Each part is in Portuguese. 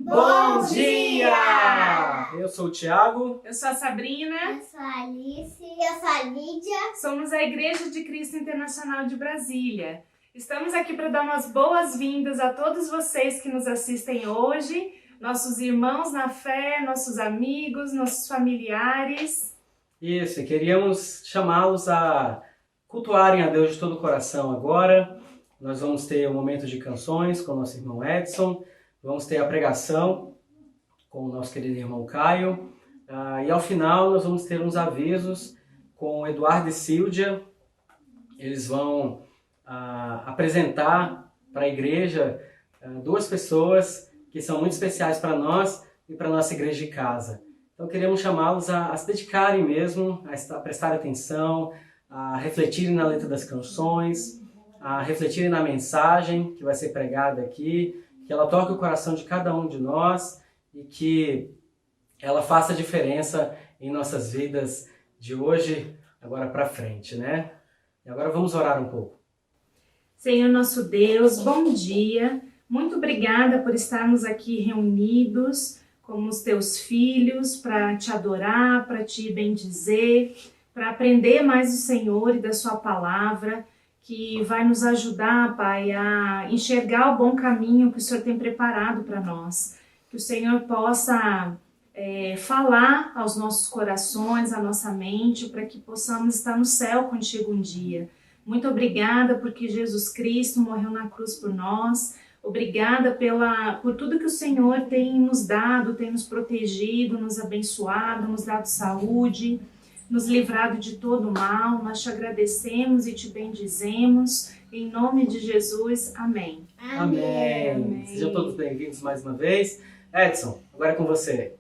Bom dia! Eu sou o Thiago. Eu sou a Sabrina. Eu sou a Alice. Eu sou a Lídia. Somos a Igreja de Cristo Internacional de Brasília. Estamos aqui para dar umas boas-vindas a todos vocês que nos assistem hoje, nossos irmãos na fé, nossos amigos, nossos familiares. Isso, e queríamos chamá-los a cultuarem a Deus de todo o coração agora. Nós vamos ter um momento de canções com o nosso irmão Edson, vamos ter a pregação com o nosso querido irmão Caio, e ao final nós vamos ter uns avisos com o Eduardo e Síldia. Eles vão apresentar para a igreja duas pessoas que são muito especiais para nós e para a nossa igreja de casa. Então queríamos chamá-los a se dedicarem mesmo, a prestar atenção, a refletirem na letra das canções, a refletirem na mensagem que vai ser pregada aqui, que ela toque o coração de cada um de nós e que ela faça diferença em nossas vidas de hoje, agora para frente, né? E agora vamos orar um pouco. Senhor nosso Deus, bom dia. Muito obrigada por estarmos aqui reunidos como os teus filhos para te adorar, para te bendizer, para aprender mais do Senhor e da sua palavra, que vai nos ajudar, Pai, a enxergar o bom caminho que o Senhor tem preparado para nós. Que o Senhor possa falar aos nossos corações, à nossa mente, para que possamos estar no céu contigo um dia. Muito obrigada porque Jesus Cristo morreu na cruz por nós. Obrigada por tudo que o Senhor tem nos dado, tem nos protegido, nos abençoado, nos dado saúde, nos livrado de todo mal. Nós te agradecemos e te bendizemos. Em nome de Jesus, amém. Amém. Sejam todos bem-vindos mais uma vez. Edson, agora é com você.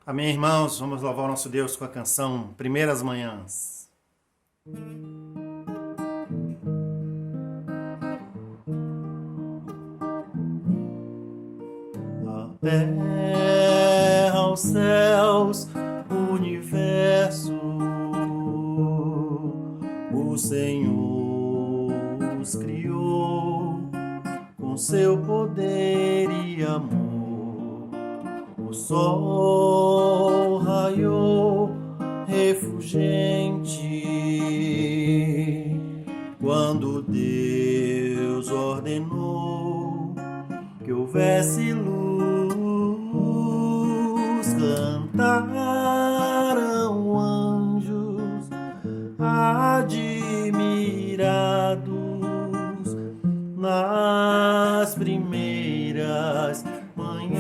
Amém, irmãos. Vamos louvar o nosso Deus com a canção Primeiras Manhãs. A terra, aos céus, o universo, o Senhor os criou com seu poder e amor. O sol raiou refulgente quando Deus ordenou que houvesse luz. Cantaram anjos admirados nas primeiras manhãs,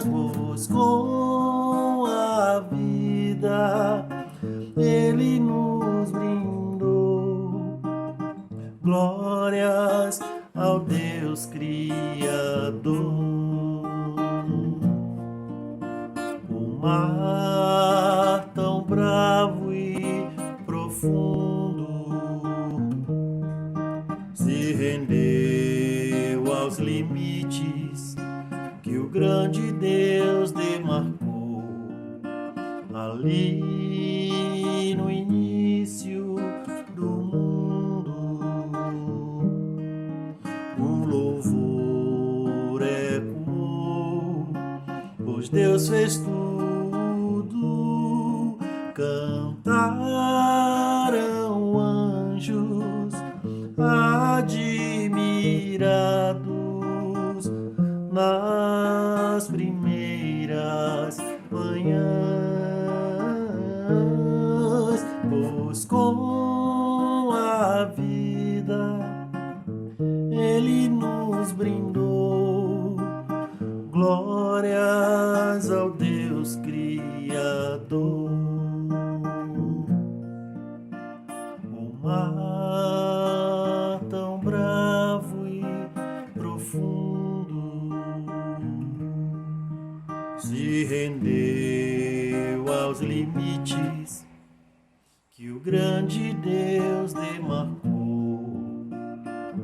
pois com a vida Ele nos brindou. Glórias ao Deus Criador. O mar tão bravo e profundo se rendeu aos limites que o grande Deus demarcou. Ali no início do mundo, um louvor ecoou, pois Deus fez tudo. Cantaram anjos admirados nas primeiras manhãs, pois com a vida Ele nos brindou. Glórias ao Deus Criador. O mar tão bravo e profundo se rendeu aos limites que o grande Deus demarcou.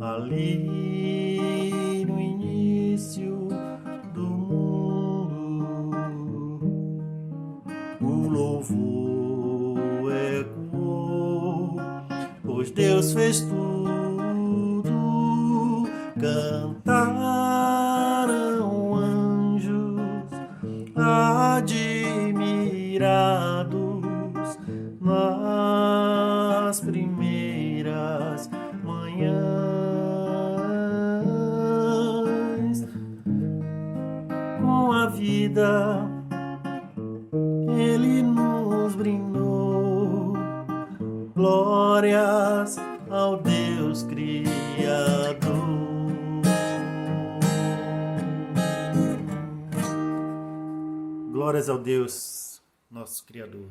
Ali no início do mundo, o louvor ecoou, pois Deus fez tudo. cantarão anjos admirados nas primeiras manhãs. Com a vida Ele nos brindou, glórias ao Deus Criador. Glórias ao Deus, nosso Criador.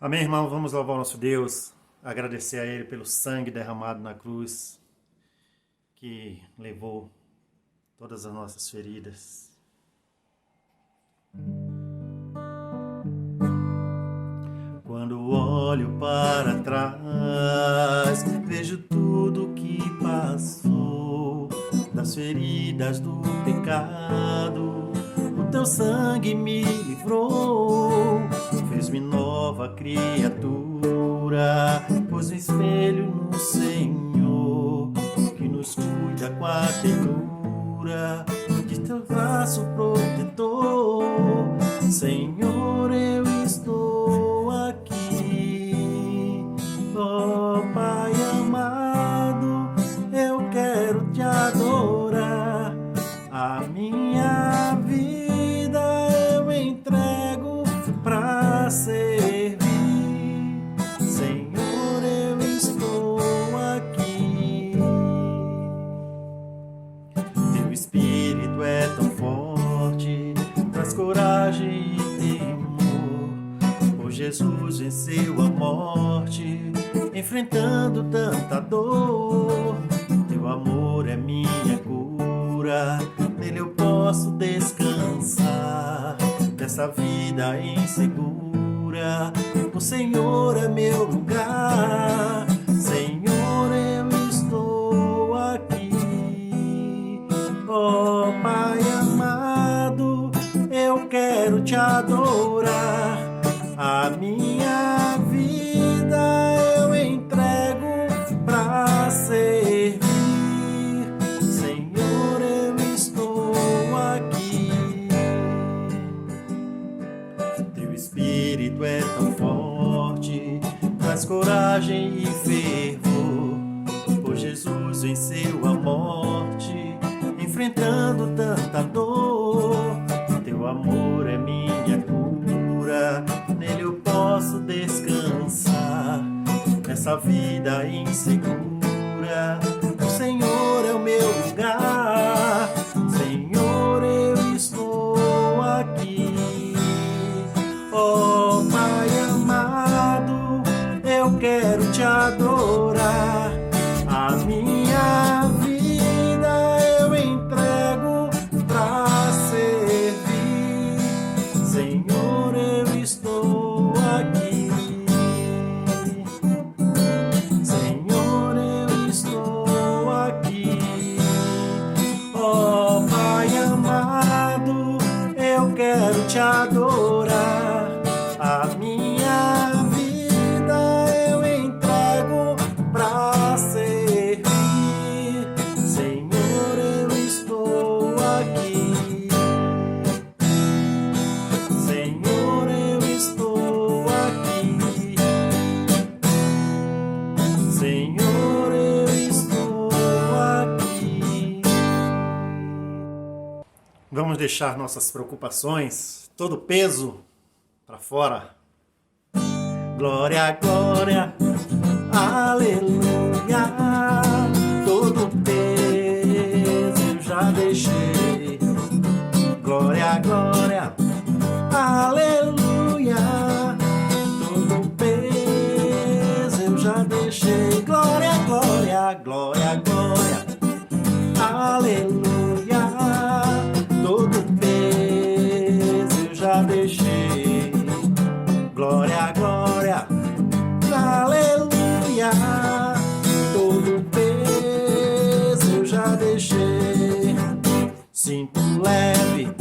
Amém, irmão? Vamos louvar o nosso Deus, agradecer a Ele pelo sangue derramado na cruz, que levou todas as nossas feridas. Quando olho para trás, vejo tudo que passou, das feridas do pecado, o teu sangue me livrou, fez-me nova criatura, pôs um espelho no Senhor, que nos cuida com a ternura de teu braço protetor. Senhor, eu estou aqui, ó Pai amado, eu quero te adorar. A minha vida eu entrego pra servir. Senhor, eu estou aqui. Teu Espírito é tão forte, traz coragem e temor. Pois Jesus venceu a morte, enfrentando tanta dor. Teu amor é minha cura, nele eu posso descansar dessa vida insegura. O Senhor é meu lugar. Senhor, eu estou aqui. Ó Pai amado, eu quero te adorar. A minha vida eu entrego pra servir. Senhor, eu estou aqui. Teu Espírito é tão forte, traz coragem e fervor. Pois Jesus venceu a morte, enfrentando tanta dor. Teu amor é minha cura, nele eu posso descansar nessa vida insegura. O Senhor é o meu lugar. Senhor, eu estou aqui. Ó Pai amado, eu quero te adorar. A minha vida eu entrego pra servir. Senhor, eu estou aqui. Senhor, eu estou aqui. Ó Pai amado, eu quero te adorar. A minha vida eu entrego pra servir. Senhor, eu estou aqui. Senhor, eu estou aqui. Senhor, eu estou aqui. Vamos deixar nossas preocupações, todo peso para fora. Glória, glória, aleluia. Todo peso eu já deixei. Glória, glória, aleluia. Todo peso eu já deixei. Glória, glória, glória, glória, aleluia. Todo peso eu já deixei. Glória, glória, aleluia. Todo peso eu já deixei. Sinto leve,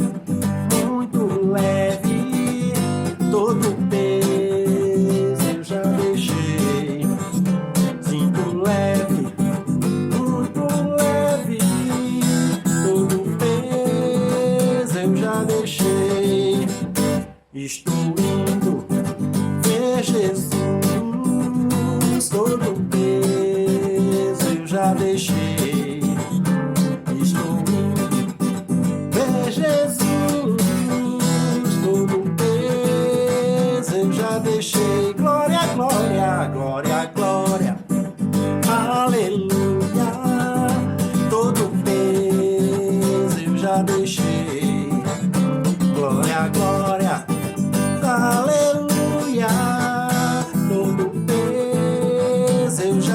muito leve. Todo peso eu já deixei. Sinto leve,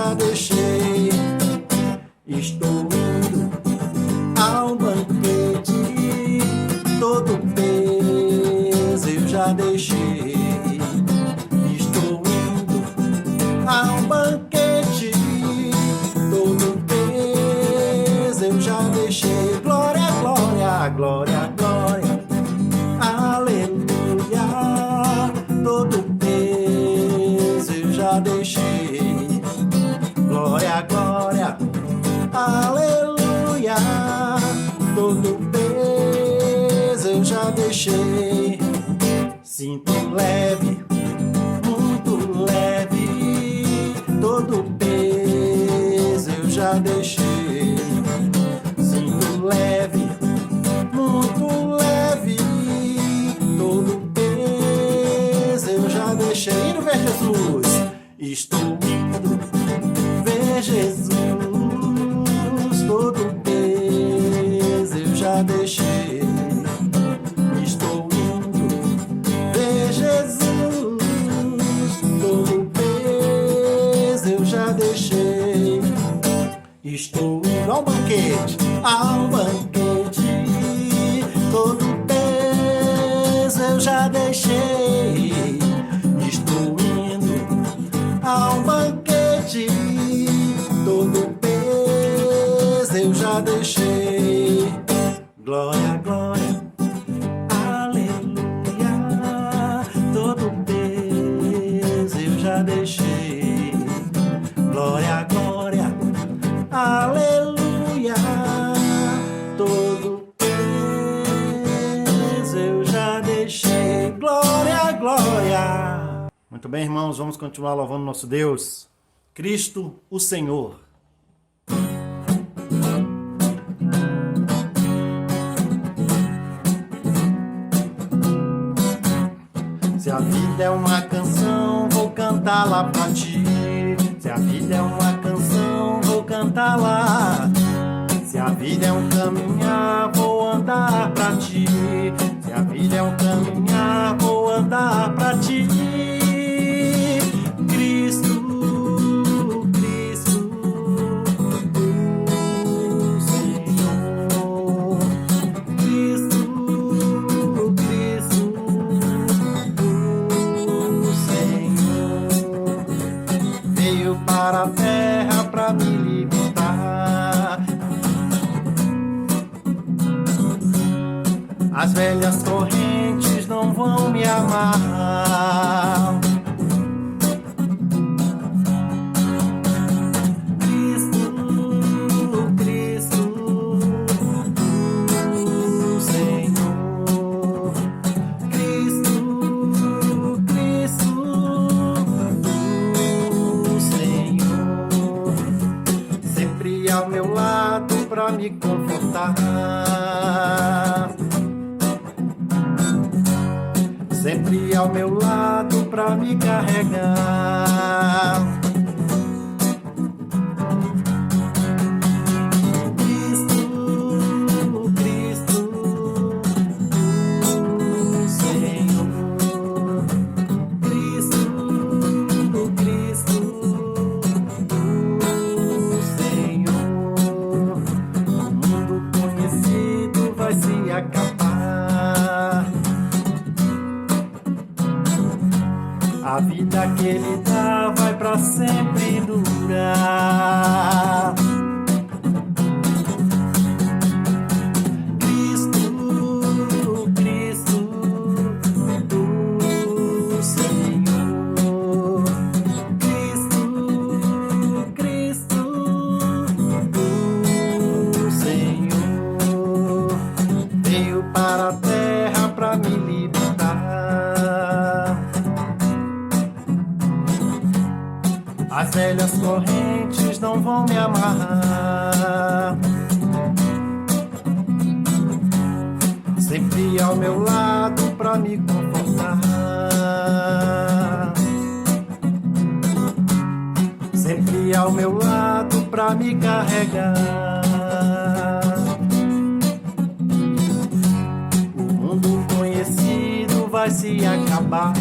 já deixei. Estou indo ao banquete, todo peso eu já deixei. Estou indo ao banquete, todo peso eu já deixei. Glória, glória, glória, glória, aleluia. Todo peso eu já deixei. Glória, glória, aleluia. Todo peso eu já deixei. Sinto leve, muito leve. Todo peso eu já deixei. Sinto leve, muito leve. Todo peso eu já deixei. Indo ver Jesus. Estou indo ver Jesus. Todo peso eu já deixei. Estou indo ver Jesus. Todo peso eu já deixei. Estou indo ao banquete, ao banquete. Todo peso eu já deixei. Estou indo ao banquete. Todo peso eu já deixei. Glória, glória, aleluia. Todo peso eu já deixei. Glória, glória, aleluia. Todo peso eu já deixei. Glória, glória. Muito bem, irmãos, vamos continuar louvando nosso Deus. Cristo, o Senhor. Se a vida é uma canção, vou cantá-la pra ti. Se a vida é uma canção, vou cantá-la. Se a vida é um caminhar, vou andar pra ti. Se a vida é um caminhar, vou andar pra ti. Cristo, Cristo, o Senhor. Cristo, Cristo, o Senhor. Veio para a terra pra me libertar. As velhas correntes não vão me amarrar. Cristo, Cristo, o Senhor. Cristo, Cristo, o Senhor. Sempre ao meu lado pra me confortar. Sempre ao meu lado pra me carregar. Cristo, Cristo, o Senhor. Cristo, Cristo, o Senhor. O mundo conhecido vai se acabar. A vida que ele dá vai pra sempre durar. Cristo, Cristo, o Senhor. Cristo, Cristo, o Senhor. Veio para a terra pra me libertar. As velhas correntes não vão me amarrar. Sempre ao meu lado pra me confortar. Sempre ao meu lado pra me carregar. O mundo conhecido vai se acabar.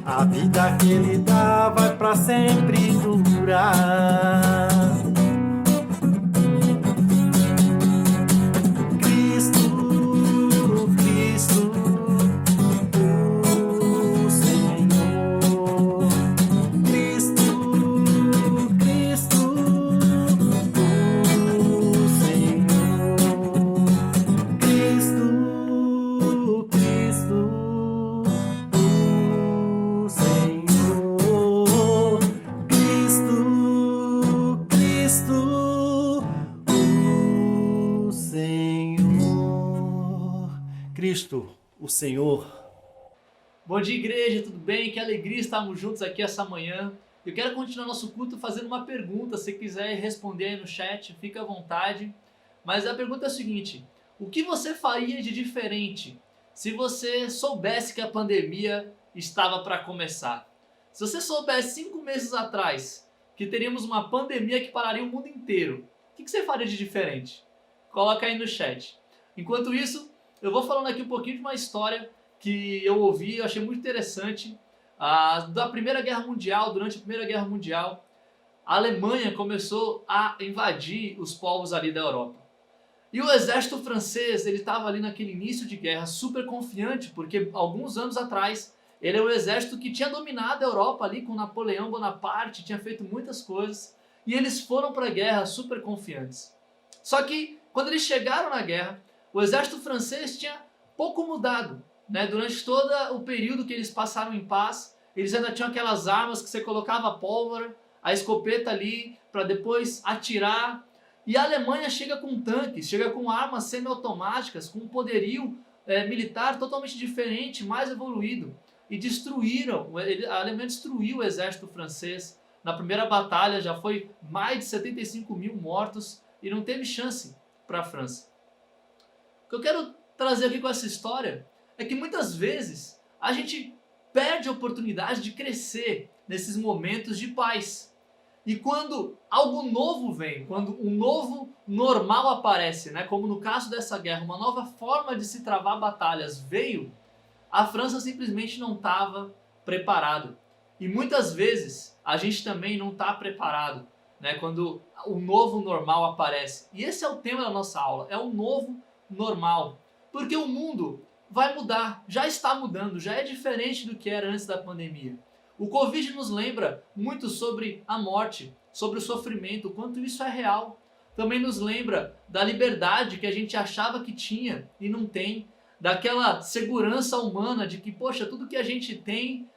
A A vida que Ele dá vai pra sempre durar. Cristo, Cristo, o Senhor. Cristo, Cristo, o Senhor. Cristo, Cristo, o Senhor. Cristo, Cristo, o Senhor. Cristo, o Senhor. Bom dia, igreja, tudo bem? Que alegria estarmos juntos aqui essa manhã. Eu quero continuar nosso culto fazendo uma pergunta. Se quiser responder aí no chat, fica à vontade. Mas a pergunta é a seguinte: o que você faria de diferente se você soubesse que a pandemia estava para começar? Se você soubesse 5 meses atrás que teríamos uma pandemia que pararia o mundo inteiro, o que você faria de diferente? Coloca aí no chat. Enquanto isso, eu vou falando aqui um pouquinho de uma história que eu ouvi, eu achei muito interessante. Da Primeira Guerra Mundial, durante a Primeira Guerra Mundial, a Alemanha começou a invadir os povos ali da Europa. E o exército francês, ele estava ali naquele início de guerra super confiante, porque alguns anos atrás, ele é o exército que tinha dominado a Europa ali com Napoleão Bonaparte, tinha feito muitas coisas, e eles foram para a guerra super confiantes. Só que, quando eles chegaram na guerra, o exército francês tinha pouco mudado. Durante todo o período que eles passaram em paz, eles ainda tinham aquelas armas que você colocava a pólvora, a escopeta ali, para depois atirar. E a Alemanha chega com tanques, chega com armas semiautomáticas, com um poderio militar totalmente diferente, mais evoluído. E a Alemanha destruiu o exército francês. Na primeira batalha já foi mais de 75 mil mortos e não teve chance para a França. O que eu quero trazer aqui com essa história é que muitas vezes a gente perde a oportunidade de crescer nesses momentos de paz. E quando algo novo vem, quando um novo normal aparece, como no caso dessa guerra, uma nova forma de se travar batalhas veio, a França simplesmente não estava preparada. E muitas vezes a gente também não está preparado, quando o novo normal aparece. E esse é o tema da nossa aula, é o novo normal. Porque o mundo vai mudar, já está mudando, já é diferente do que era antes da pandemia. O Covid nos lembra muito sobre a morte, sobre o sofrimento, o quanto isso é real. Também nos lembra da liberdade que a gente achava que tinha e não tem, daquela segurança humana de que, poxa, tudo que a gente tem,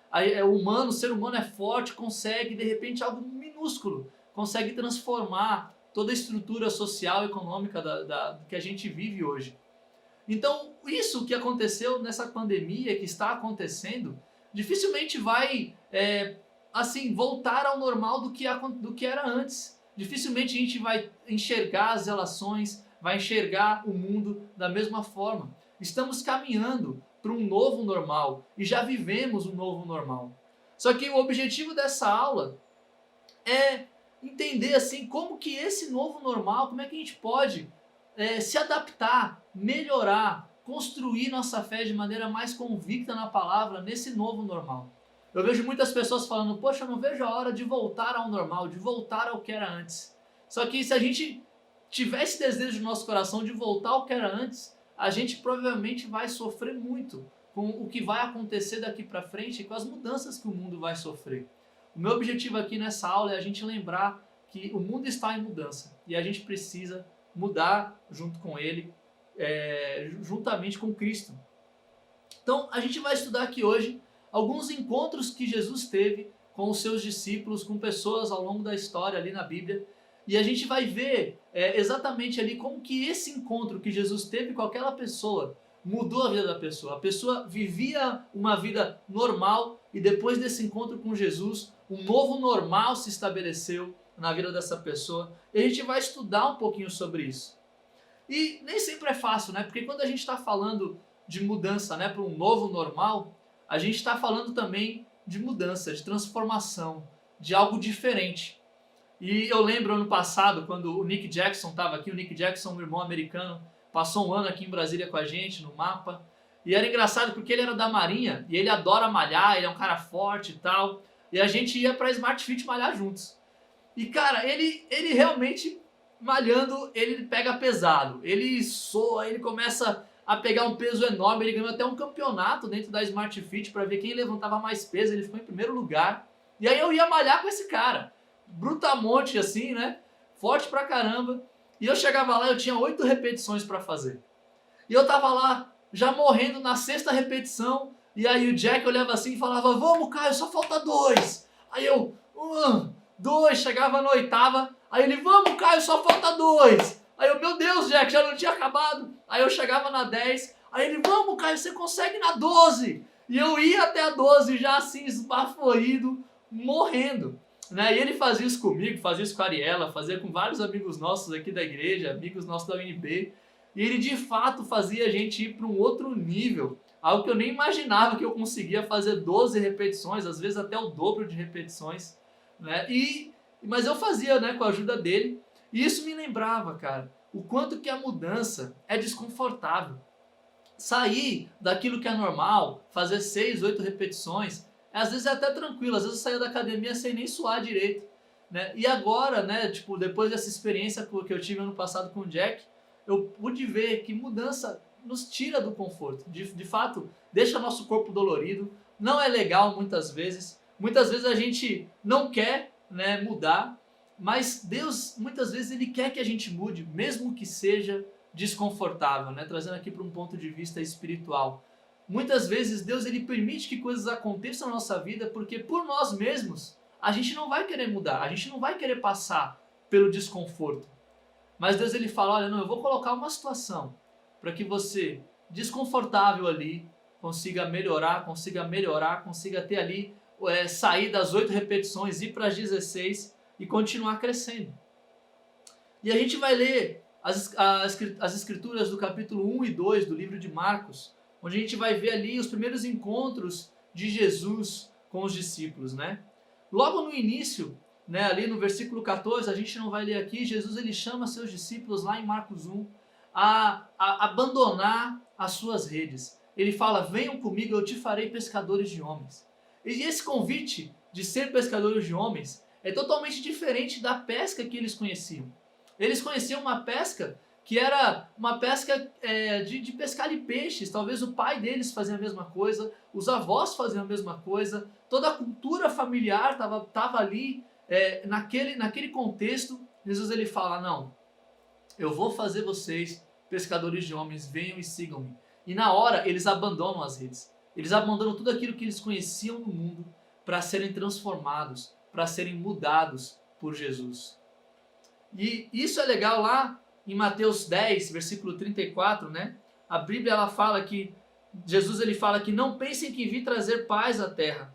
o ser humano é forte, consegue, de repente, algo minúsculo, consegue transformar toda a estrutura social e econômica que a gente vive hoje. Então, isso que aconteceu nessa pandemia, que está acontecendo, dificilmente vai voltar ao normal do que era antes. Dificilmente a gente vai enxergar as relações, vai enxergar o mundo da mesma forma. Estamos caminhando para um novo normal e já vivemos um novo normal. Só que o objetivo dessa aula é entender como que esse novo normal, como é que a gente pode se adaptar, melhorar, construir nossa fé de maneira mais convicta na palavra nesse novo normal. Eu vejo muitas pessoas falando, poxa, eu não vejo a hora de voltar ao normal, de voltar ao que era antes. Só que se a gente tiver esse desejo no nosso coração de voltar ao que era antes, a gente provavelmente vai sofrer muito com o que vai acontecer daqui para frente e com as mudanças que o mundo vai sofrer. O meu objetivo aqui nessa aula é a gente lembrar que o mundo está em mudança e a gente precisa mudar junto com ele, juntamente com Cristo. Então, a gente vai estudar aqui hoje alguns encontros que Jesus teve com os seus discípulos, com pessoas ao longo da história ali na Bíblia, e a gente vai ver exatamente ali como que esse encontro que Jesus teve com aquela pessoa mudou a vida da pessoa. A pessoa vivia uma vida normal e depois desse encontro com Jesus, um novo normal se estabeleceu na vida dessa pessoa. E a gente vai estudar um pouquinho sobre isso. E nem sempre é fácil, Porque quando a gente está falando de mudança, para um novo normal, a gente está falando também de mudança, de transformação, de algo diferente. E eu lembro ano passado, quando o Nick Jackson estava aqui, o Nick Jackson, um irmão americano, passou um ano aqui em Brasília com a gente, no Mapa, E era engraçado porque ele era da Marinha e ele adora malhar, ele é um cara forte e tal. E a gente ia pra Smart Fit malhar juntos. E cara, ele realmente malhando, ele pega pesado. Ele soa, ele começa a pegar um peso enorme. Ele ganhou até um campeonato dentro da Smart Fit para ver quem levantava mais peso. Ele ficou em primeiro lugar. E aí eu ia malhar com esse cara. Brutamonte assim, né? Forte pra caramba. E eu chegava lá, eu tinha 8 repetições para fazer. E eu tava lá, já morrendo na 6ª repetição. E aí o Jack olhava assim e falava, vamos Caio, só falta 2. Aí eu, 2, chegava na 8ª. Aí ele, vamos Caio, só falta 2. Aí eu, meu Deus Jack, já não tinha acabado. Aí eu chegava na 10. Aí ele, vamos Caio, você consegue na 12. E eu ia até a 12 já assim, esbaforido, morrendo. Né? E ele fazia isso comigo, fazia isso com a Ariela, fazia com vários amigos nossos aqui da igreja, amigos nossos da UNB. E ele de fato fazia a gente ir para um outro nível. Algo que eu nem imaginava que eu conseguia fazer 12 repetições, às vezes até o dobro de repetições. Né? Mas eu fazia, né, com a ajuda dele. E isso me lembrava, cara, o quanto que a mudança é desconfortável. Sair daquilo que é normal, fazer 6, 8 repetições, às vezes é até tranquilo, às vezes eu saía da academia sem nem suar direito. Né? E agora, né, tipo, depois dessa experiência que eu tive ano passado com o Jack, eu pude ver que mudança nos tira do conforto. De fato, deixa nosso corpo dolorido, não é legal muitas vezes. Muitas vezes a gente não quer, né, mudar, mas Deus, muitas vezes, Ele quer que a gente mude, mesmo que seja desconfortável, né? Trazendo aqui para um ponto de vista espiritual. Muitas vezes Deus ele permite que coisas aconteçam na nossa vida porque por nós mesmos a gente não vai querer mudar, a gente não vai querer passar pelo desconforto. Mas Deus ele fala, olha, não, eu vou colocar uma situação para que você, desconfortável ali, consiga melhorar, consiga ter ali, sair das 8 repetições, ir para as 16 e continuar crescendo. E a gente vai ler as escrituras do capítulo 1 e 2 do livro de Marcos, onde a gente vai ver ali os primeiros encontros de Jesus com os discípulos, né? Logo no início, né, ali no versículo 14, a gente não vai ler aqui, Jesus ele chama seus discípulos lá em Marcos 1 a abandonar as suas redes. Ele fala, venham comigo, eu te farei pescadores de homens. E esse convite de ser pescadores de homens é totalmente diferente da pesca que eles conheciam. Eles conheciam uma pesca que era uma pesca de pescar de peixes. Talvez o pai deles fazia a mesma coisa, os avós faziam a mesma coisa, toda a cultura familiar estava ali naquele contexto. Jesus ele fala, não, eu vou fazer vocês pescadores de homens, venham e sigam-me. E na hora eles abandonam as redes, eles abandonam tudo aquilo que eles conheciam no mundo para serem transformados, para serem mudados por Jesus. E isso é legal lá em Mateus 10, versículo 34, né? A Bíblia ela fala que Jesus ele fala que não pensem que vim trazer paz à terra.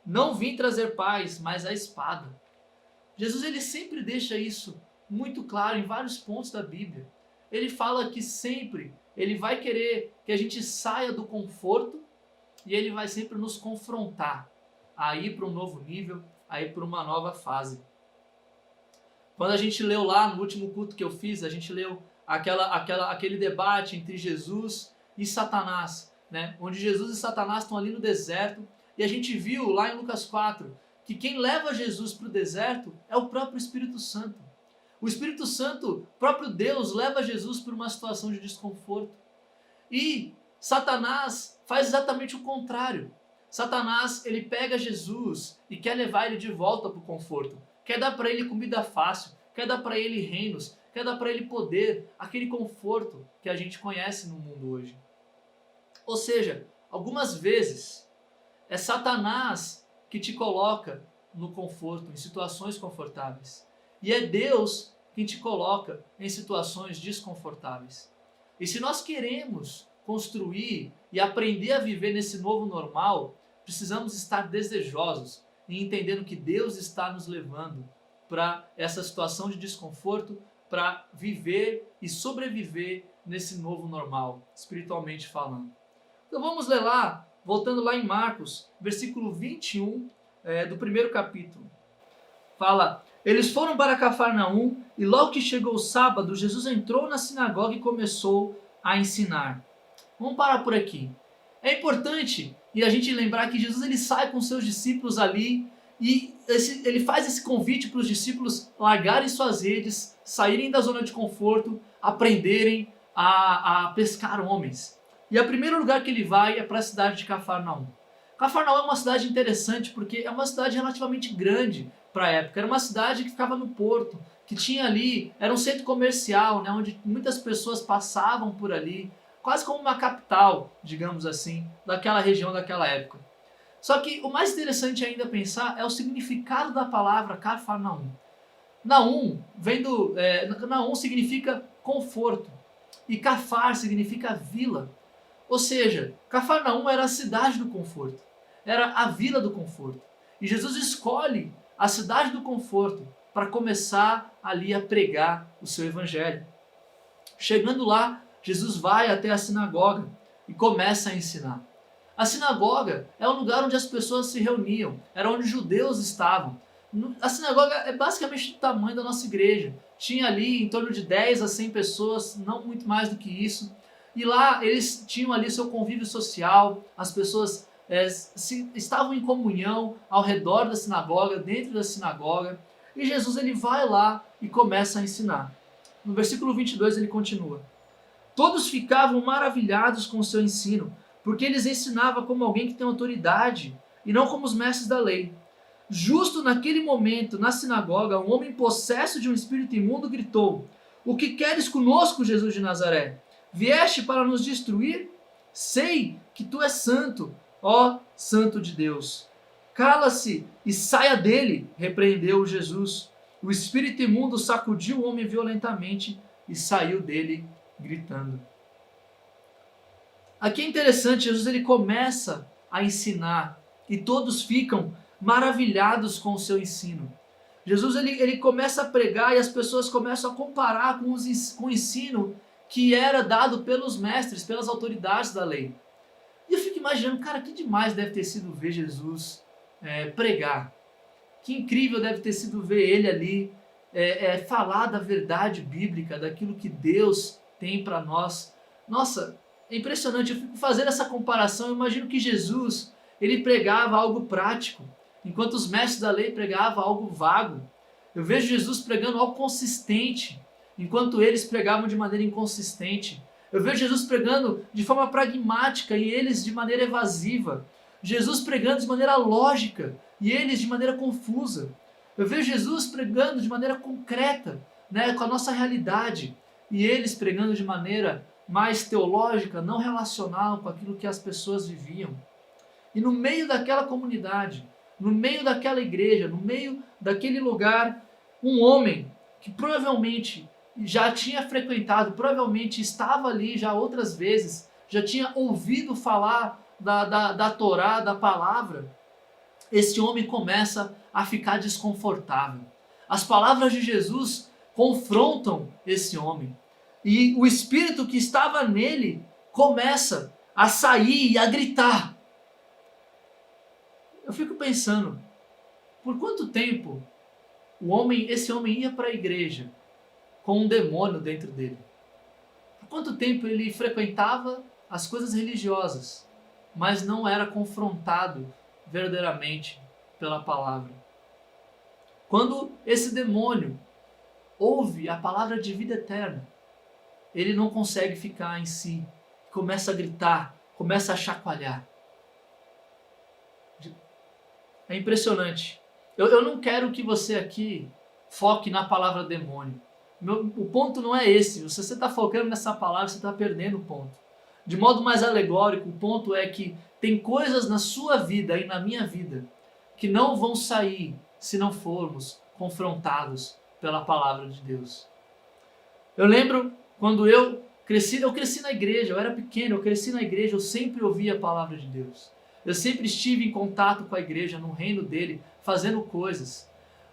Não vim trazer paz, mas a espada. Jesus ele sempre deixa isso muito claro em vários pontos da Bíblia. Ele fala que sempre ele vai querer que a gente saia do conforto e ele vai sempre nos confrontar a ir para um novo nível, a ir para uma nova fase. Quando a gente leu lá no último culto que eu fiz, a gente leu aquele debate entre Jesus e Satanás, né? Onde Jesus e Satanás estão ali no deserto, e a gente viu lá em Lucas 4 que quem leva Jesus para o deserto é o próprio Espírito Santo. O Espírito Santo, próprio Deus, leva Jesus para uma situação de desconforto. E Satanás faz exatamente o contrário. Satanás, ele pega Jesus e quer levar ele de volta para o conforto. Quer dar para ele comida fácil, quer dar para ele reinos, quer dar para ele poder, aquele conforto que a gente conhece no mundo hoje. Ou seja, algumas vezes é Satanás que te coloca no conforto, em situações confortáveis. E é Deus quem te coloca em situações desconfortáveis. E se nós queremos construir e aprender a viver nesse novo normal, precisamos estar desejosos e entendendo que Deus está nos levando para essa situação de desconforto, para viver e sobreviver nesse novo normal, espiritualmente falando. Então vamos ler lá, voltando lá em Marcos, versículo 21 do primeiro capítulo. Fala, eles foram para Cafarnaum e logo que chegou o sábado, Jesus entrou na sinagoga e começou a ensinar. Vamos parar por aqui. É importante e a gente lembrar que Jesus ele sai com seus discípulos ali e ele faz esse convite para os discípulos largarem suas redes, saírem da zona de conforto, aprenderem a pescar homens. E o primeiro lugar que ele vai é para a cidade de Cafarnaum. Cafarnaum é uma cidade interessante porque é uma cidade relativamente grande para a época. Era uma cidade que ficava no porto, que tinha ali, era um centro comercial, né, onde muitas pessoas passavam por ali, quase como uma capital, digamos assim, daquela região, daquela época. Só que o mais interessante ainda a pensar é o significado da palavra Cafarnaum. Naum, Naum significa conforto e Cafar significa vila. Ou seja, Cafarnaum era a cidade do conforto, era a vila do conforto. E Jesus escolhe a cidade do conforto para começar ali a pregar o seu evangelho. Chegando lá, Jesus vai até a sinagoga e começa a ensinar. A sinagoga é o lugar onde as pessoas se reuniam, era onde os judeus estavam. A sinagoga é basicamente do tamanho da nossa igreja. Tinha ali em torno de 10 a 100 pessoas, não muito mais do que isso. E lá eles tinham ali seu convívio social, as pessoas estavam em comunhão ao redor da sinagoga, dentro da sinagoga. E Jesus ele vai lá e começa a ensinar. No versículo 22 ele continua. Todos ficavam maravilhados com o seu ensino, porque eles ensinavam como alguém que tem autoridade e não como os mestres da lei. Justo naquele momento, na sinagoga, um homem possesso de um espírito imundo gritou: "O que queres conosco, Jesus de Nazaré? Vieste para nos destruir? Sei que tu és santo, ó Santo de Deus." "Cala-se e saia dele", repreendeu Jesus. O espírito imundo sacudiu o homem violentamente e saiu dele gritando. Aqui é interessante, Jesus ele começa a ensinar e todos ficam maravilhados com o seu ensino. Jesus ele começa a pregar e as pessoas começam a comparar com o ensino que era dado pelos mestres, pelas autoridades da lei. E eu fico imaginando, cara, que demais deve ter sido ver Jesus pregar. Que incrível deve ter sido ver ele ali falar da verdade bíblica, daquilo que Deus tem para nós. Nossa, é impressionante, eu fico fazendo essa comparação, eu imagino que Jesus, ele pregava algo prático, enquanto os mestres da lei pregavam algo vago. Eu vejo Jesus pregando algo consistente, enquanto eles pregavam de maneira inconsistente. Eu vejo Jesus pregando de forma pragmática e eles de maneira evasiva. Jesus pregando de maneira lógica e eles de maneira confusa. Eu vejo Jesus pregando de maneira concreta, né, com a nossa realidade, e eles pregando de maneira mais teológica, não relacional com aquilo que as pessoas viviam. E no meio daquela comunidade, no meio daquela igreja, no meio daquele lugar, um homem que provavelmente já tinha frequentado, provavelmente estava ali já outras vezes, já tinha ouvido falar da Torá, da palavra, esse homem começa a ficar desconfortável. As palavras de Jesus confrontam esse homem. E o espírito que estava nele começa a sair e a gritar. Eu fico pensando, por quanto tempo esse homem ia para a igreja com um demônio dentro dele? Por quanto tempo ele frequentava as coisas religiosas, mas não era confrontado verdadeiramente pela palavra? Quando esse demônio ouve a palavra de vida eterna, ele não consegue ficar em si, começa a gritar, começa a chacoalhar. É impressionante. Eu não quero que você aqui foque na palavra demônio. O ponto não é esse. Se você está focando nessa palavra, você está perdendo o ponto. De modo mais alegórico, o ponto é que tem coisas na sua vida e na minha vida que não vão sair se não formos confrontados pela palavra de Deus. Eu lembro quando eu cresci na igreja, eu era pequeno, eu cresci na igreja, eu sempre ouvi a palavra de Deus. Eu sempre estive em contato com a igreja, no reino dele, fazendo coisas.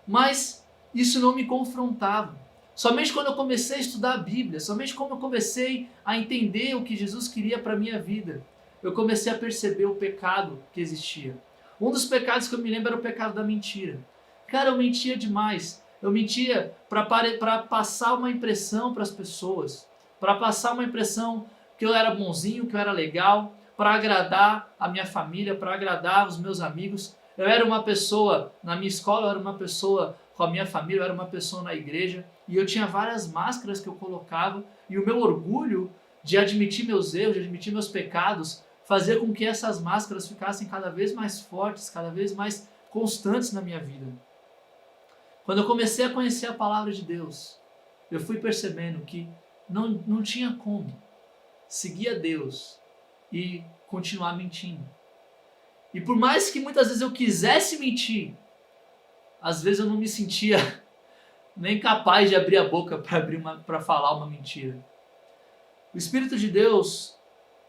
Mas isso não me confrontava. Somente quando eu comecei a estudar a Bíblia, somente quando eu comecei a entender o que Jesus queria para a minha vida, eu comecei a perceber o pecado que existia. Um dos pecados que eu me lembro era o pecado da mentira. Cara, eu mentia demais. Eu mentia para passar uma impressão para as pessoas, para passar uma impressão que eu era bonzinho, que eu era legal, para agradar a minha família, para agradar os meus amigos. Eu era uma pessoa, na minha escola eu era uma pessoa com a minha família, eu era uma pessoa na igreja, e eu tinha várias máscaras que eu colocava, e o meu orgulho de admitir meus erros, de admitir meus pecados, fazia com que essas máscaras ficassem cada vez mais fortes, cada vez mais constantes na minha vida. Quando eu comecei a conhecer a palavra de Deus, eu fui percebendo que não tinha como seguir a Deus e continuar mentindo. E por mais que muitas vezes eu quisesse mentir, às vezes eu não me sentia nem capaz de abrir a boca para falar uma mentira. O Espírito de Deus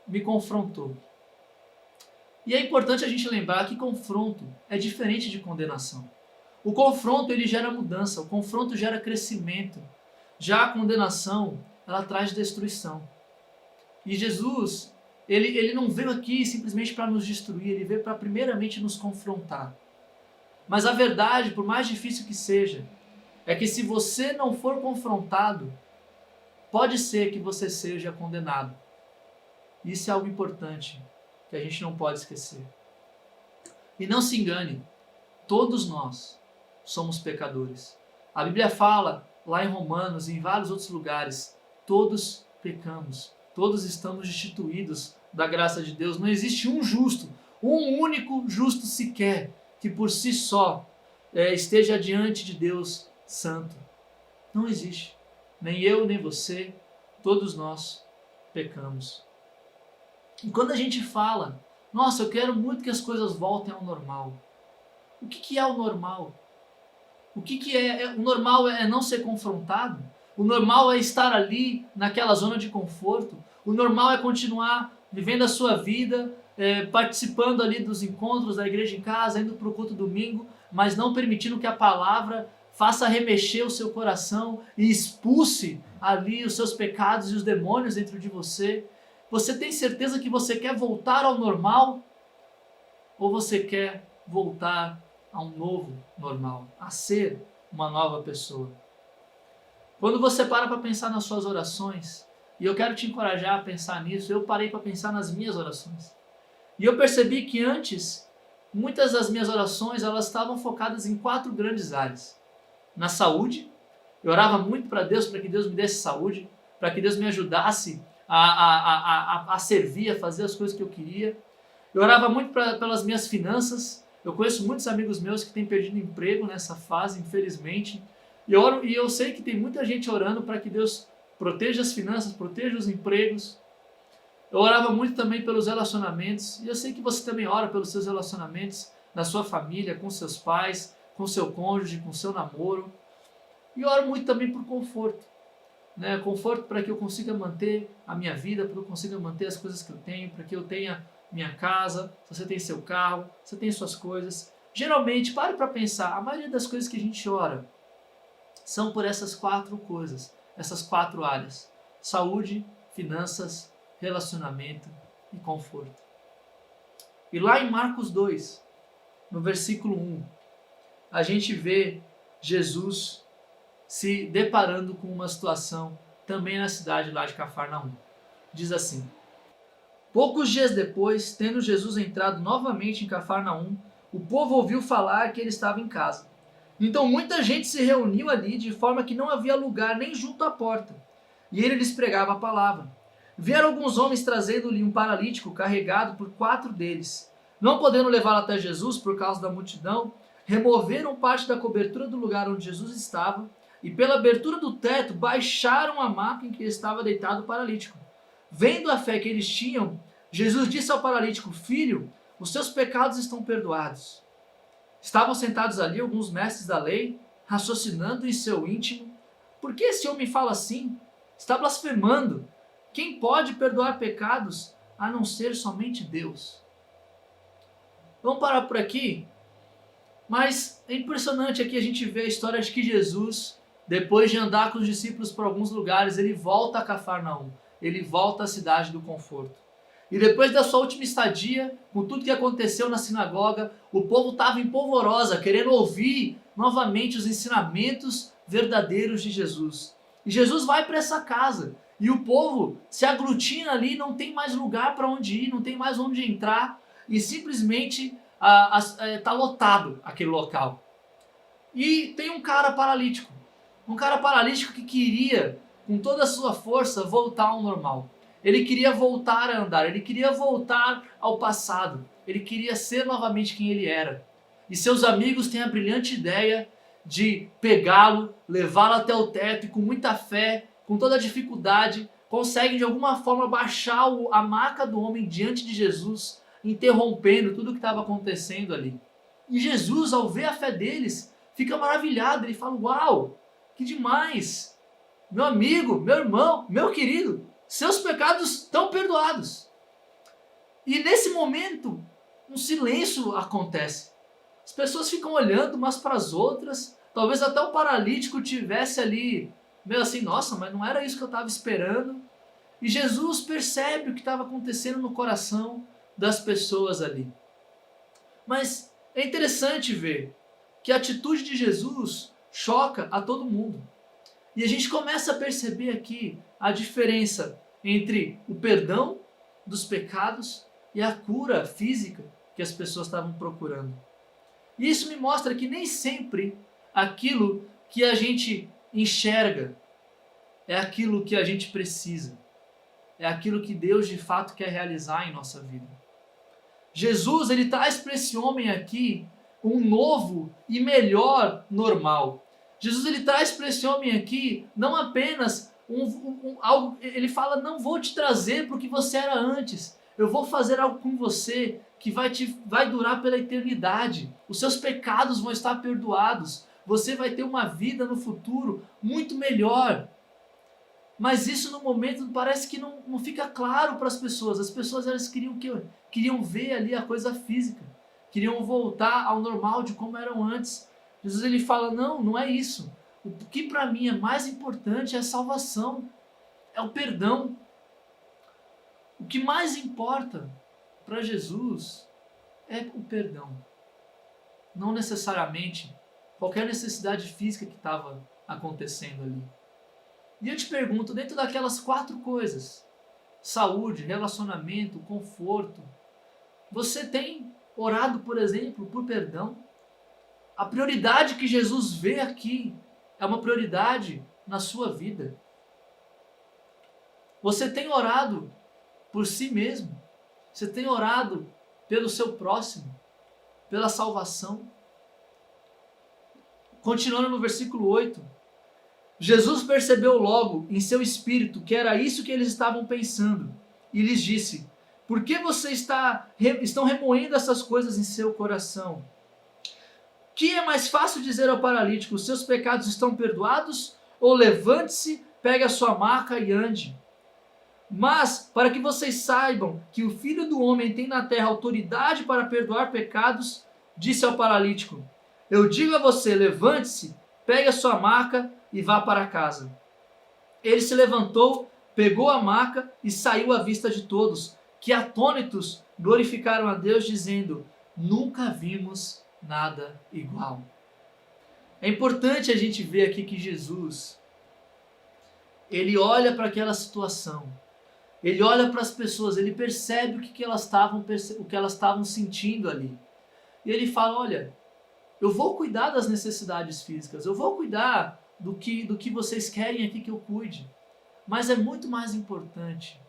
me confrontou. E é importante a gente lembrar que confronto é diferente de condenação. O confronto ele gera mudança, o confronto gera crescimento. Já a condenação, ela traz destruição. E Jesus, ele não veio aqui simplesmente para nos destruir, ele veio para primeiramente nos confrontar. Mas a verdade, por mais difícil que seja, é que se você não for confrontado, pode ser que você seja condenado. Isso é algo importante que a gente não pode esquecer. E não se engane, todos nós somos pecadores. A Bíblia fala, lá em Romanos e em vários outros lugares, todos pecamos, todos estamos destituídos da graça de Deus. Não existe um justo, um único justo sequer, que por si só esteja diante de Deus santo. Não existe. Nem eu, nem você, todos nós pecamos. E quando a gente fala, nossa, eu quero muito que as coisas voltem ao normal. O que é o normal? O que é? O normal é não ser confrontado? O normal é estar ali, naquela zona de conforto? O normal é continuar vivendo a sua vida, participando ali dos encontros da igreja em casa, indo para o culto domingo, mas não permitindo que a palavra faça remexer o seu coração e expulse ali os seus pecados e os demônios dentro de você? Você tem certeza que você quer voltar ao normal? Ou você quer voltar a um novo normal, a ser uma nova pessoa? Quando você para pensar nas suas orações, e eu quero te encorajar a pensar nisso, eu parei para pensar nas minhas orações. E eu percebi que antes, muitas das minhas orações, elas estavam focadas em 4 grandes áreas. Na saúde, eu orava muito para Deus, para que Deus me desse saúde, para que Deus me ajudasse a servir, a fazer as coisas que eu queria. Eu orava muito pelas minhas finanças. Eu conheço muitos amigos meus que têm perdido emprego nessa fase, infelizmente. E eu sei que tem muita gente orando para que Deus proteja as finanças, proteja os empregos. Eu orava muito também pelos relacionamentos. E eu sei que você também ora pelos seus relacionamentos, na sua família, com seus pais, com seu cônjuge, com seu namoro. E eu oro muito também por conforto. Conforto para que eu consiga manter a minha vida, para que eu consiga manter as coisas que eu tenho, para que eu tenha minha casa, se você tem seu carro, você tem suas coisas. Geralmente, pare para pensar, a maioria das coisas que a gente ora são por essas 4 coisas, essas 4 áreas: saúde, finanças, relacionamento e conforto. E lá em Marcos 2, no versículo 1, a gente vê Jesus se deparando com uma situação também na cidade lá de Cafarnaum. Diz assim: poucos dias depois, tendo Jesus entrado novamente em Cafarnaum, o povo ouviu falar que ele estava em casa. Então muita gente se reuniu ali, de forma que não havia lugar nem junto à porta. E ele lhes pregava a palavra. Vieram alguns homens trazendo-lhe um paralítico carregado por 4 deles. Não podendo levá-lo até Jesus por causa da multidão, removeram parte da cobertura do lugar onde Jesus estava e pela abertura do teto baixaram a maca em que estava deitado o paralítico. Vendo a fé que eles tinham, Jesus disse ao paralítico: filho, os seus pecados estão perdoados. Estavam sentados ali alguns mestres da lei, raciocinando em seu íntimo: por que esse homem fala assim? Está blasfemando. Quem pode perdoar pecados a não ser somente Deus? Vamos parar por aqui? Mas é impressionante aqui a gente ver a história de que Jesus, depois de andar com os discípulos por alguns lugares, ele volta a Cafarnaum. Ele volta à cidade do conforto. E depois da sua última estadia, com tudo que aconteceu na sinagoga, o povo estava em polvorosa, querendo ouvir novamente os ensinamentos verdadeiros de Jesus. E Jesus vai para essa casa. E o povo se aglutina ali, não tem mais lugar para onde ir, não tem mais onde entrar, e simplesmente está lotado aquele local. E tem um cara paralítico que queria, com toda a sua força, voltar ao normal. Ele queria voltar a andar, ele queria voltar ao passado, ele queria ser novamente quem ele era. E seus amigos têm a brilhante ideia de pegá-lo, levá-lo até o teto e com muita fé, com toda a dificuldade, conseguem de alguma forma baixar a maca do homem diante de Jesus, interrompendo tudo o que estava acontecendo ali. E Jesus, ao ver a fé deles, fica maravilhado, ele fala: uau, que demais! Meu amigo, meu irmão, meu querido, seus pecados estão perdoados. E nesse momento, um silêncio acontece. As pessoas ficam olhando umas para as outras, talvez até o paralítico tivesse ali, meio assim, nossa, mas não era isso que eu estava esperando. E Jesus percebe o que estava acontecendo no coração das pessoas ali. Mas é interessante ver que a atitude de Jesus choca a todo mundo. E a gente começa a perceber aqui a diferença entre o perdão dos pecados e a cura física que as pessoas estavam procurando. E isso me mostra que nem sempre aquilo que a gente enxerga é aquilo que a gente precisa. É aquilo que Deus de fato quer realizar em nossa vida. Jesus, ele traz para esse homem aqui um novo e melhor normal. Jesus, ele traz para esse homem aqui não apenas algo, ele fala: não vou te trazer para o que você era antes, eu vou fazer algo com você que vai durar pela eternidade. Os seus pecados vão estar perdoados, você vai ter uma vida no futuro muito melhor. Mas isso no momento parece que não fica claro para as pessoas. As pessoas elas queriam ver ali a coisa física, queriam voltar ao normal de como eram antes. Jesus ele fala: não é isso. O que para mim é mais importante é a salvação, é o perdão. O que mais importa para Jesus é o perdão. Não necessariamente qualquer necessidade física que estava acontecendo ali. E eu te pergunto, dentro daquelas 4 coisas, saúde, relacionamento, conforto, você tem orado, por exemplo, por perdão? A prioridade que Jesus vê aqui é uma prioridade na sua vida. Você tem orado por si mesmo? Você tem orado pelo seu próximo? Pela salvação? Continuando no versículo 8. Jesus percebeu logo em seu espírito que era isso que eles estavam pensando e lhes disse: por que vocês estão remoendo essas coisas em seu coração? Que é mais fácil dizer ao paralítico: seus pecados estão perdoados? Ou levante-se, pegue a sua maca e ande? Mas, para que vocês saibam que o Filho do Homem tem na terra autoridade para perdoar pecados, disse ao paralítico: eu digo a você, levante-se, pegue a sua maca e vá para casa. Ele se levantou, pegou a maca e saiu à vista de todos, que atônitos glorificaram a Deus, dizendo: nunca vimos nada igual. É importante a gente ver aqui que Jesus, ele olha para aquela situação, ele olha para as pessoas, ele percebe o que elas estavam sentindo ali. E ele fala: olha, eu vou cuidar das necessidades físicas, eu vou cuidar do que vocês querem aqui que eu cuide. Mas é muito mais importante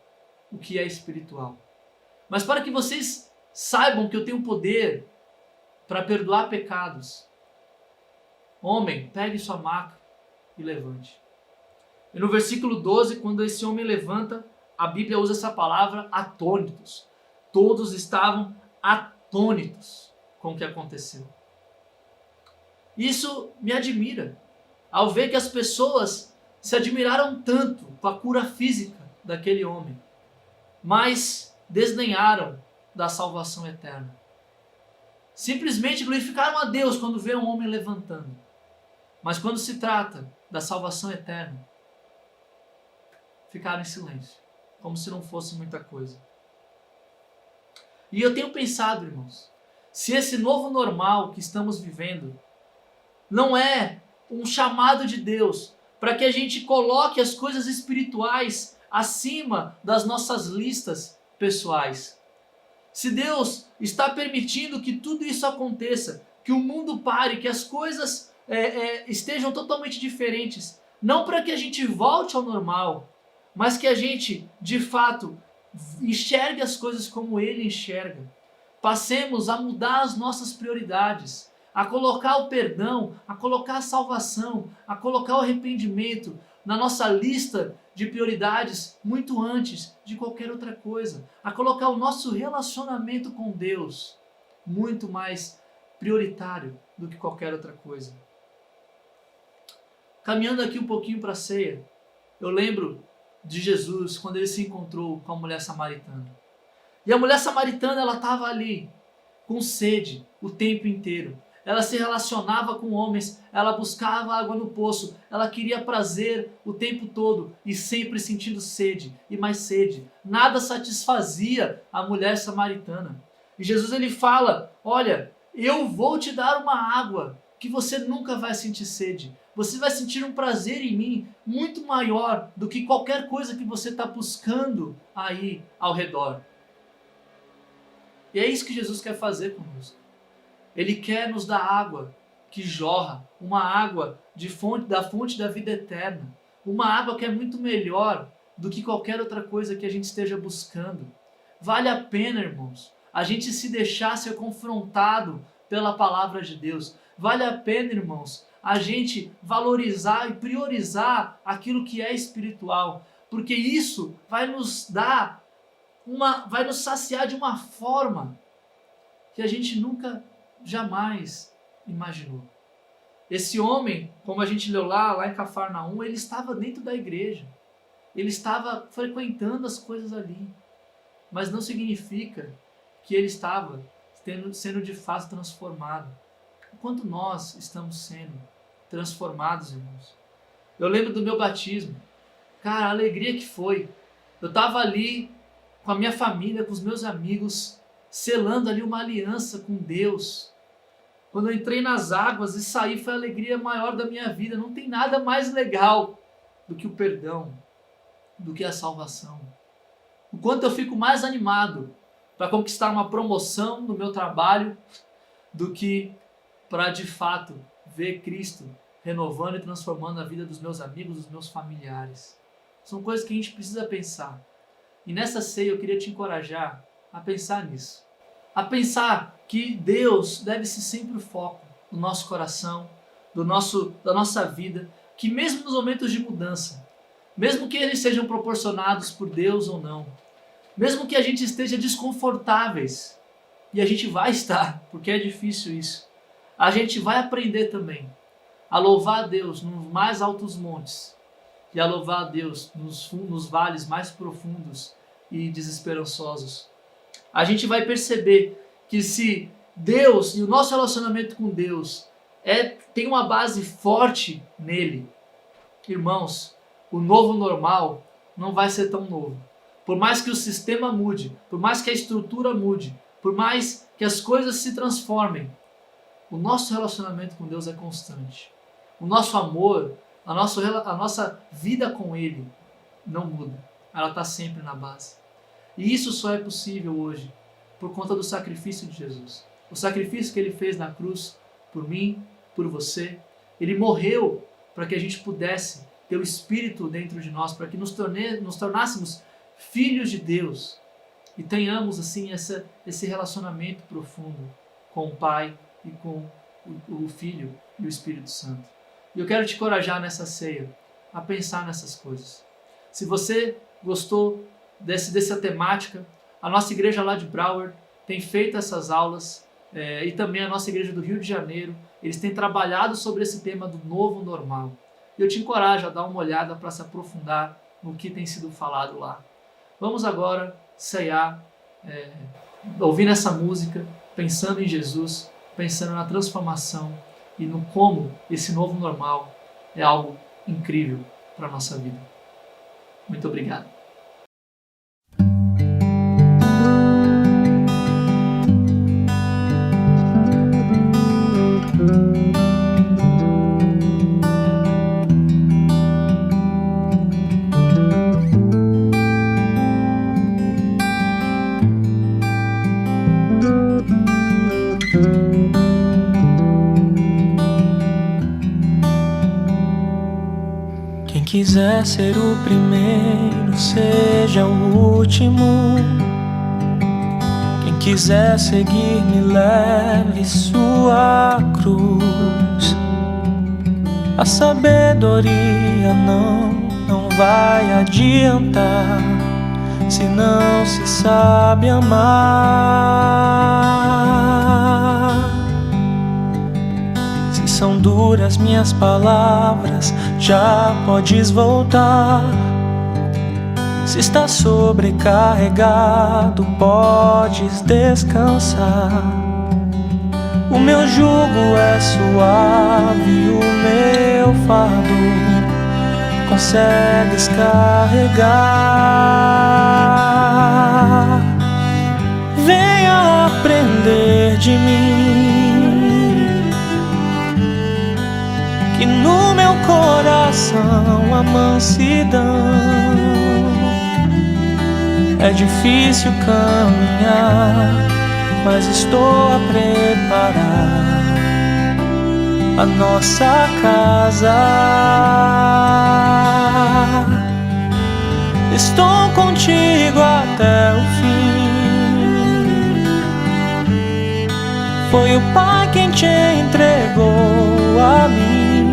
o que é espiritual. Mas para que vocês saibam que eu tenho poder para perdoar pecados, homem, pegue sua maca e levante. E no versículo 12, quando esse homem levanta, a Bíblia usa essa palavra atônitos. Todos estavam atônitos com o que aconteceu. Isso me admira, ao ver que as pessoas se admiraram tanto com a cura física daquele homem, mas desdenharam da salvação eterna. Simplesmente glorificaram a Deus quando vê um homem levantando, mas quando se trata da salvação eterna, ficaram em silêncio, como se não fosse muita coisa. E eu tenho pensado, irmãos, se esse novo normal que estamos vivendo não é um chamado de Deus para que a gente coloque as coisas espirituais acima das nossas listas pessoais. Se Deus está permitindo que tudo isso aconteça, que o mundo pare, que as coisas estejam totalmente diferentes, não para que a gente volte ao normal, mas que a gente, de fato, enxergue as coisas como Ele enxerga. Passemos a mudar as nossas prioridades, a colocar o perdão, a colocar a salvação, a colocar o arrependimento na nossa lista de prioridades muito antes de qualquer outra coisa, a colocar o nosso relacionamento com Deus muito mais prioritário do que qualquer outra coisa. Caminhando aqui um pouquinho para a ceia, eu lembro de Jesus quando ele se encontrou com a mulher samaritana. E a mulher samaritana, ela estava ali com sede o tempo inteiro. Ela se relacionava com homens, ela buscava água no poço, ela queria prazer o tempo todo e sempre sentindo sede e mais sede. Nada satisfazia a mulher samaritana. E Jesus ele fala, olha, eu vou te dar uma água que você nunca vai sentir sede. Você vai sentir um prazer em mim muito maior do que qualquer coisa que você está buscando aí ao redor. E é isso que Jesus quer fazer conosco. Ele quer nos dar água que jorra, uma água da fonte da vida eterna. Uma água que é muito melhor do que qualquer outra coisa que a gente esteja buscando. Vale a pena, irmãos, a gente se deixar ser confrontado pela palavra de Deus. Vale a pena, irmãos, a gente valorizar e priorizar aquilo que é espiritual. Porque isso vai nos dar vai nos saciar de uma forma que a gente nunca jamais imaginou. Esse homem, como a gente leu lá em Cafarnaum, ele estava dentro da igreja. Ele estava frequentando as coisas ali. Mas não significa que ele estava sendo de fato transformado. Enquanto nós estamos sendo transformados, irmãos. Eu lembro do meu batismo. Cara, a alegria que foi. Eu estava ali com a minha família, com os meus amigos, selando ali uma aliança com Deus. Quando eu entrei nas águas e saí, foi a alegria maior da minha vida. Não tem nada mais legal do que o perdão, do que a salvação. O quanto eu fico mais animado para conquistar uma promoção no meu trabalho do que para, de fato, ver Cristo renovando e transformando a vida dos meus amigos, dos meus familiares. São coisas que a gente precisa pensar. E nessa ceia eu queria te encorajar a pensar nisso. A pensar que Deus deve ser sempre o foco do nosso coração, da nossa vida, que mesmo nos momentos de mudança, mesmo que eles sejam proporcionados por Deus ou não, mesmo que a gente esteja desconfortáveis, e a gente vai estar, porque é difícil isso, a gente vai aprender também a louvar a Deus nos mais altos montes e a louvar a Deus nos vales mais profundos e desesperançosos. A gente vai perceber que se Deus e o nosso relacionamento com Deus tem uma base forte nele, irmãos, o novo normal não vai ser tão novo. Por mais que o sistema mude, por mais que a estrutura mude, por mais que as coisas se transformem, o nosso relacionamento com Deus é constante. O nosso amor, a nossa vida com Ele não muda. Ela está sempre na base. E isso só é possível hoje por conta do sacrifício de Jesus. O sacrifício que Ele fez na cruz por mim, por você. Ele morreu para que a gente pudesse ter o Espírito dentro de nós, para que nos tornássemos filhos de Deus e tenhamos assim esse relacionamento profundo com o Pai e com o Filho e o Espírito Santo. E eu quero te encorajar nessa ceia a pensar nessas coisas. Se você gostou dessa temática, a nossa igreja lá de Broward tem feito essas aulas e também a nossa igreja do Rio de Janeiro, eles têm trabalhado sobre esse tema do novo normal. E eu te encorajo a dar uma olhada para se aprofundar no que tem sido falado lá. Vamos agora ceiar, ouvindo essa música, pensando em Jesus, pensando na transformação e no como esse novo normal é algo incrível para a nossa vida. Muito obrigado. quiser ser o primeiro, seja o último. Quem quiser seguir, me leve sua cruz. A sabedoria não vai adiantar se não se sabe amar. Se são duras minhas palavras, já podes voltar. Se está sobrecarregado, podes descansar. O meu jugo é suave, o meu fardo consegues carregar. Venha aprender de mim, que no meu coração a mansidão. É difícil caminhar, mas estou a preparar a nossa casa. Estou contigo até o fim. Foi o Pai quem te entregou a mim,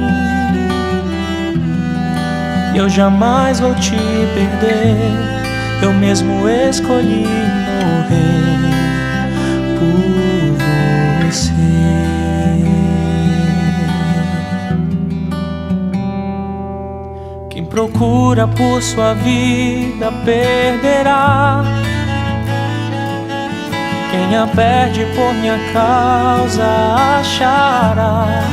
e eu jamais vou te perder. Eu mesmo escolhi morrer por você. Quem procura por sua vida perderá. Quem a perde por minha causa achará.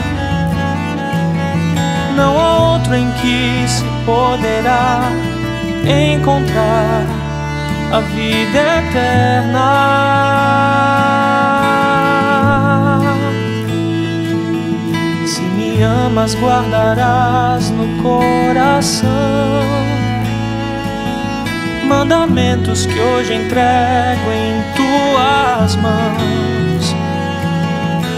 Não há outro em que se poderá encontrar a vida eterna. Se me amas, guardarás no coração mandamentos que hoje entrego em tuas mãos.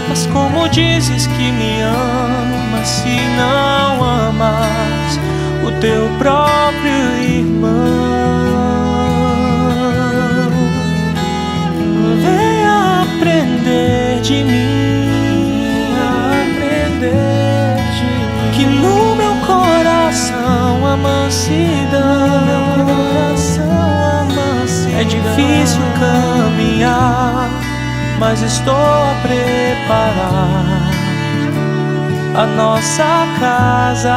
Mas como dizes que me amas, se não amas o teu próprio irmão? Venha aprender de mim, aprender de mim, que no meu coração a mansidão. É difícil caminhar, mas estou a preparar a nossa casa.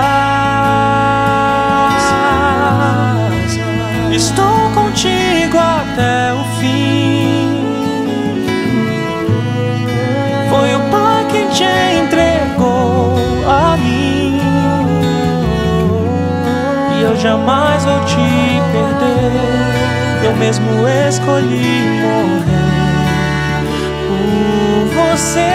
Estou contigo até o fim. Foi o Pai quem te entregou a mim, e eu jamais vou te perder. Eu mesmo escolhi morrer por você.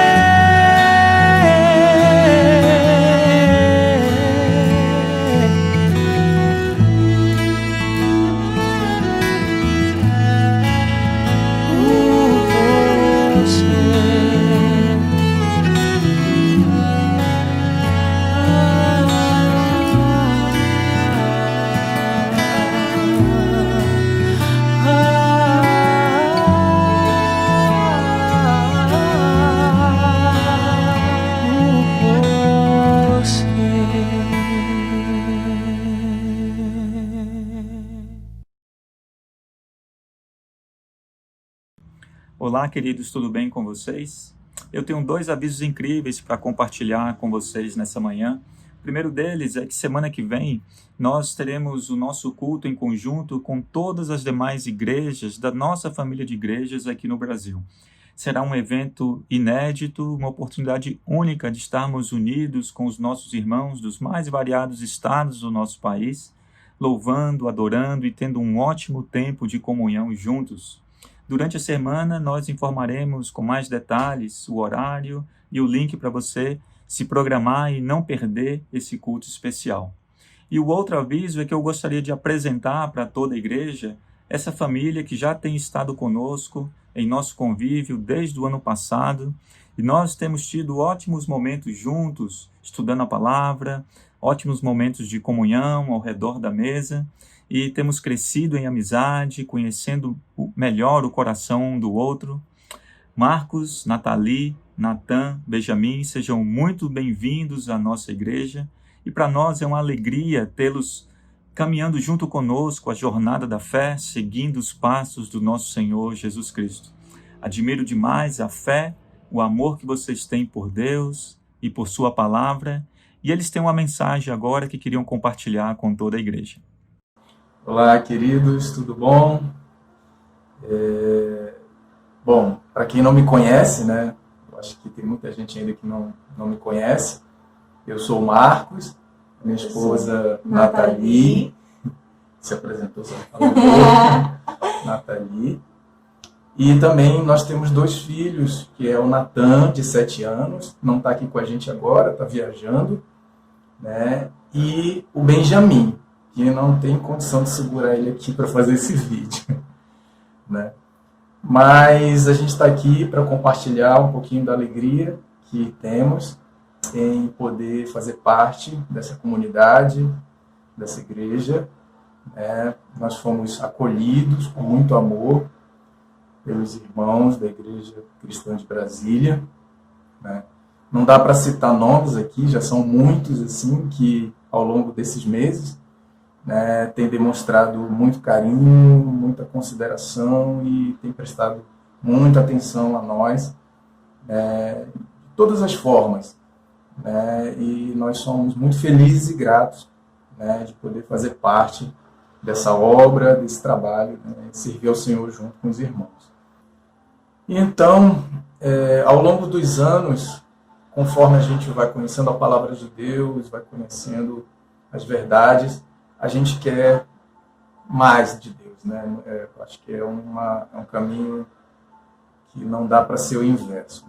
Olá, queridos, tudo bem com vocês? Eu tenho 2 avisos incríveis para compartilhar com vocês nessa manhã. O primeiro deles é que semana que vem nós teremos o nosso culto em conjunto com todas as demais igrejas da nossa família de igrejas aqui no Brasil. Será um evento inédito, uma oportunidade única de estarmos unidos com os nossos irmãos dos mais variados estados do nosso país, louvando, adorando e tendo um ótimo tempo de comunhão juntos. Durante a semana, nós informaremos com mais detalhes o horário e o link para você se programar e não perder esse culto especial. E o outro aviso é que eu gostaria de apresentar para toda a igreja essa família que já tem estado conosco em nosso convívio desde o ano passado, e nós temos tido ótimos momentos juntos, estudando a palavra, ótimos momentos de comunhão ao redor da mesa e temos crescido em amizade, conhecendo melhor o coração um do outro. Marcos, Nathalie, Natan, Benjamin, sejam muito bem-vindos à nossa igreja e para nós é uma alegria tê-los caminhando junto conosco a jornada da fé, seguindo os passos do nosso Senhor Jesus Cristo. Admiro demais a fé, o amor que vocês têm por Deus e por sua palavra, e eles têm uma mensagem agora que queriam compartilhar com toda a igreja. Olá, queridos, tudo bom? Bom, para quem não me conhece, né, eu acho que tem muita gente ainda que não me conhece, eu sou o Marcos, minha esposa Nathalie, se apresentou, só falou, Nathalie. E também nós temos 2 filhos, que é o Natan, de 7 anos, não está aqui com a gente agora, está viajando, né? E o Benjamin, que não tem condição de segurar ele aqui para fazer esse vídeo, né? Mas a gente está aqui para compartilhar um pouquinho da alegria que temos em poder fazer parte dessa comunidade, dessa igreja, né? Nós fomos acolhidos com muito amor pelos irmãos da Igreja Cristã de Brasília, né? Não dá para citar nomes aqui, já são muitos assim que ao longo desses meses, né, têm demonstrado muito carinho, muita consideração e têm prestado muita atenção a nós, de todas as formas, né? E nós somos muito felizes e gratos, né, de poder fazer parte dessa obra, desse trabalho, né, de servir ao Senhor junto com os irmãos. Então, ao longo dos anos, conforme a gente vai conhecendo a palavra de Deus, vai conhecendo as verdades, a gente quer mais de Deus, né? Acho que é um caminho que não dá para ser o inverso.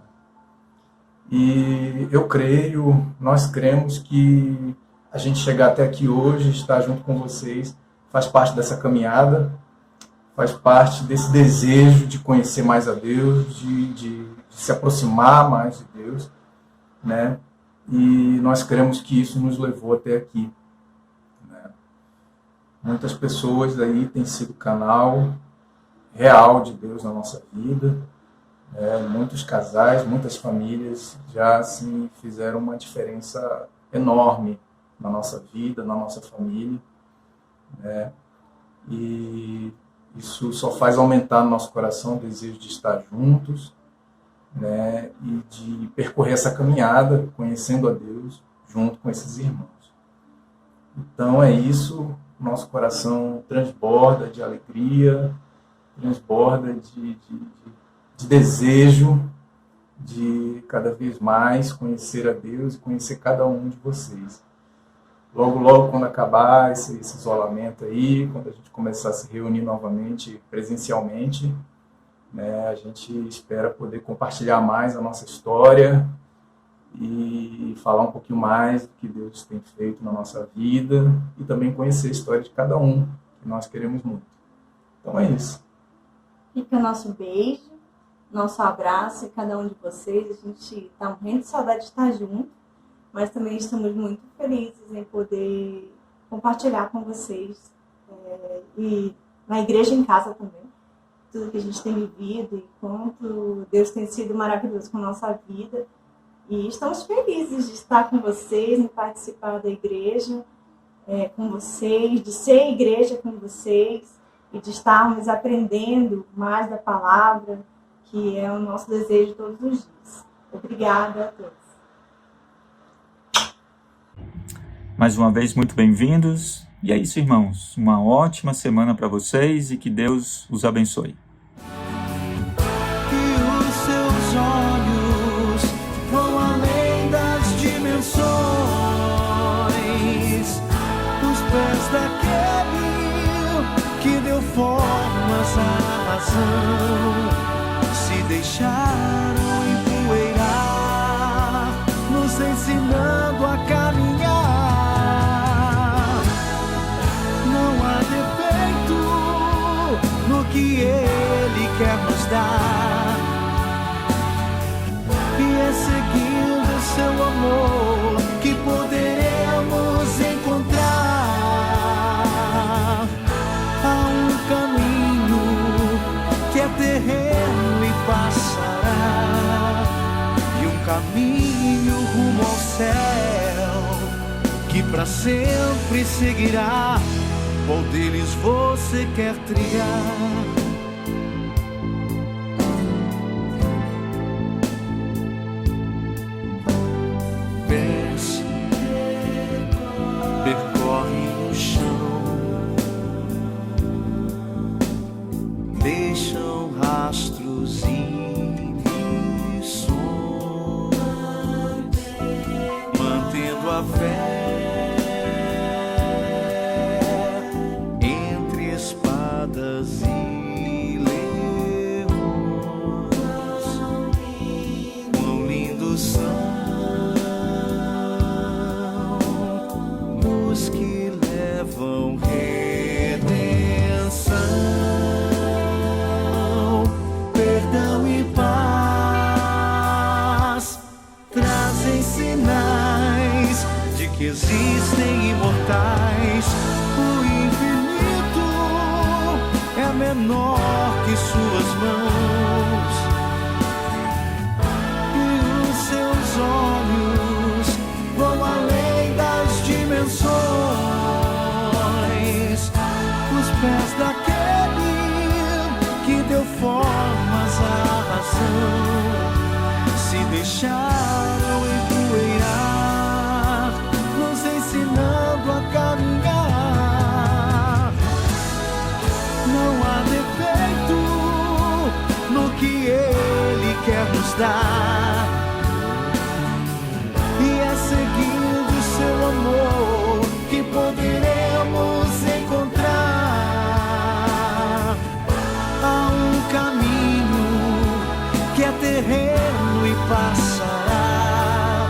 E eu creio, nós cremos que a gente chegar até aqui hoje, estar junto com vocês, faz parte dessa caminhada, faz parte desse desejo de conhecer mais a Deus, de se aproximar mais de Deus, né? E nós cremos que isso nos levou até aqui, né? Muitas pessoas aí têm sido canal real de Deus na nossa vida, né? Muitos casais, muitas famílias já assim, fizeram uma diferença enorme na nossa vida, na nossa família, né? E isso só faz aumentar no nosso coração o desejo de estar juntos, né, e de percorrer essa caminhada, conhecendo a Deus, junto com esses irmãos. Então é isso, nosso coração transborda de alegria, transborda de desejo de cada vez mais conhecer a Deus e conhecer cada um de vocês. Logo, logo, quando acabar esse isolamento aí, quando a gente começar a se reunir novamente presencialmente, né, a gente espera poder compartilhar mais a nossa história e falar um pouquinho mais do que Deus tem feito na nossa vida e também conhecer a história de cada um, que nós queremos muito. Então é isso. Fica nosso beijo, nosso abraço e cada um de vocês. A gente está morrendo de saudade de estar junto, mas também estamos muito felizes em poder compartilhar com vocês e na igreja em casa também, tudo que a gente tem vivido e quanto Deus tem sido maravilhoso com a nossa vida. E estamos felizes de estar com vocês, em participar da igreja com vocês, de ser igreja com vocês e de estarmos aprendendo mais da palavra, que é o nosso desejo todos os dias. Obrigada a todos. Mais uma vez, muito bem-vindos. E é isso, irmãos. Uma ótima semana para vocês e que Deus os abençoe. Que os seus olhos vão além das dimensões, os pés daquele que deu formas à razão, se deixaram empoeirar, nos ensinando a caminhar. Que Ele quer nos dar, e é seguindo seu amor que poderemos caminho rumo ao céu, que pra sempre seguirá. Qual deles você quer trilhar? Pés percorrem o chão, deixam rastros e lições, mantendo a fé entre espadas e leões. Quão lindos são os que levam redenção, perdão e paz, trazem sinais de que existem imortais. O infinito é menor que suas mãos, e os seus olhos vão além das dimensões. Os pés daquele que deu formas à razão se deixaram empoeirar, nos ensinando a caminhar. Não há defeito no que Ele quer nos dar, e é seguindo seu amor que poderemos encontrar. Há um caminho que é terreno e passará,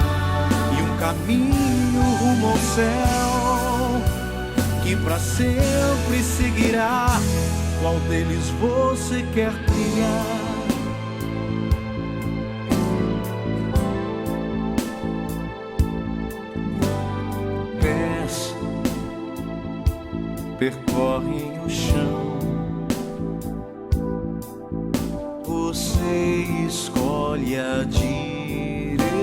e um caminho rumo ao céu que pra sempre seguirá. Qual deles você quer trilhar? Pés percorrem o chão, você escolhe a direção,